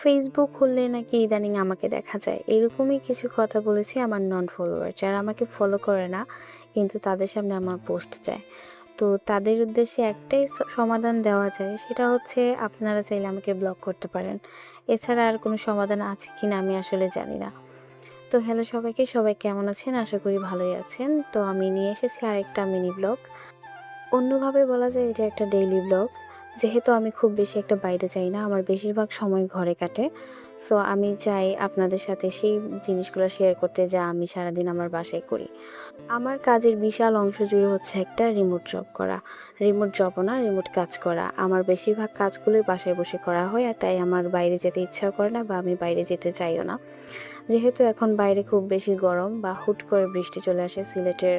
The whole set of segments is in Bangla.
ফেসবুক খুললে নাকি ইদানিং আমাকে দেখা যায়, এরকমই কিছু কথা বলেছি আমার নন ফলোয়ার, যারা আমাকে ফলো করে না কিন্তু তাদের সামনে আমার পোস্ট চায়। তো তাদের উদ্দেশ্যে একটাই সমাধান দেওয়া যায়, সেটা হচ্ছে আপনারা চাইলে আমাকে ব্লক করতে পারেন। এছাড়া আর কোনো সমাধান আছে কি না আমি আসলে জানি না। তো হ্যালো সবাইকে, সবাই কেমন আছেন? আশা করি ভালোই আছেন। তো আমি নিয়ে এসেছি আরেকটা মিনি ব্লগ। অন্যভাবে বলা যায় এটা একটা ডেইলি ব্লগ। যেহেতু আমি খুব বেশি একটা বাইরে যাই না, আমার বেশিরভাগ সময় ঘরে কাটে। সো আমি চাই আপনাদের সাথে সেই জিনিসগুলো শেয়ার করতে যা আমি সারাদিন আমার বাসায় করি। আমার কাজের বিশাল অংশ জুড়ে হচ্ছে একটা রিমোট জব করা। রিমোট জবও না, রিমোট কাজ করা। আমার বেশিরভাগ কাজগুলোই বাসায় বসে করা হয়, আর তাই আমার বাইরে যেতে ইচ্ছা করে না বা আমি বাইরে যেতে চাইও না। যেহেতু এখন বাইরে খুব বেশি গরম বা হুট করে বৃষ্টি চলে আসে, সিলেটের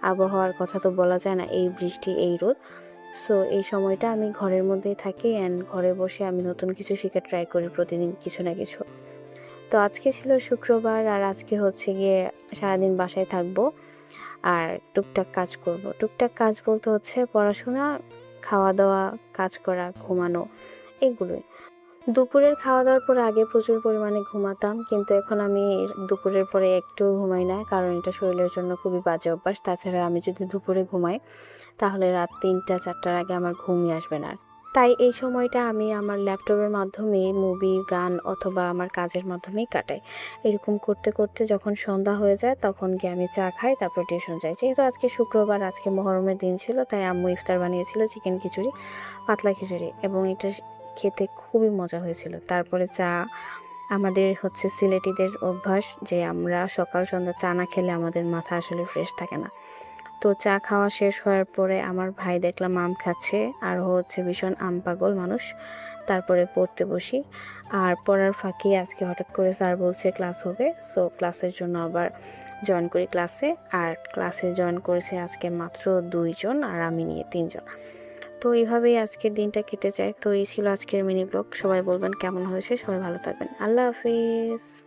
আবহাওয়ার কথা তো বলা যায় না, এই বৃষ্টি এই রোদ। সো এই সময়টা আমি ঘরের মধ্যেই থাকি অ্যান্ড ঘরে বসে আমি নতুন কিছু শেখার ট্রাই করি প্রতিদিন কিছু না কিছু। তো আজকে ছিল শুক্রবার, আর আজকে হচ্ছে গিয়ে সারাদিন বাসায় থাকবো আর টুকটাক কাজ করব। টুকটাক কাজ বলতে হচ্ছে পড়াশোনা, খাওয়া দাওয়া, কাজ করা, ঘুমানো, এগুলোই। দুপুরের খাওয়া দাওয়ার পরে আগে প্রচুর পরিমাণে ঘুমাতাম, কিন্তু এখন আমি দুপুরের পরে একটু ঘুমাই না, কারণ এটা শরীরের জন্য খুবই বাজে অভ্যাস। তাছাড়া আমি যদি দুপুরে ঘুমাই তাহলে রাত 3টা 4টার আগে আমার ঘুমই আসবে না। তাই এই সময়টা আমি আমার ল্যাপটপের মাধ্যমে মুভি, গান অথবা আমার কাজের মাধ্যমেই কাটাই। এরকম করতে করতে যখন সন্ধ্যা হয়ে যায় তখন গিয়ে আমি চা খাই, তারপর টিউশন যাই। যেহেতু আজকে শুক্রবার, আজকে মহরমের দিন ছিল, তাই আম্মু ইফতার বানিয়েছিল চিকেন খিচুড়ি, পাতলা খিচুড়ি, এবং এটা খেতে খুবই মজা হয়েছিল। তারপরে চা। আমাদের হচ্ছে সিলেটিদের অভ্যাস যে আমরা সকাল সন্ধ্যা চা না খেলে আমাদের মাথা আসলে ফ্রেশ থাকে না। তো চা খাওয়া শেষ হওয়ার পরে আমার ভাই দেখলাম আম খাচ্ছে, আর হচ্ছে ভীষণ আম পাগল মানুষ। তারপরে পড়তে বসি, আর পড়ার ফাঁকে আজকে হঠাৎ করে স্যার বলছে ক্লাস হবে, সো ক্লাসের জন্য আবার জয়েন করি ক্লাসে। আর ক্লাসে জয়েন করেছে আজকে মাত্র 2 জন, আর আমি নিয়ে 3 জন। তো এইভাবেই আজকের দিনটা কেটে যায়। তো এই ছিল আজকের মিনি ব্লগ। সবাই বলবেন কেমন হয়েছে, সবাই ভালো থাকবেন। আল্লাহ হাফিজ।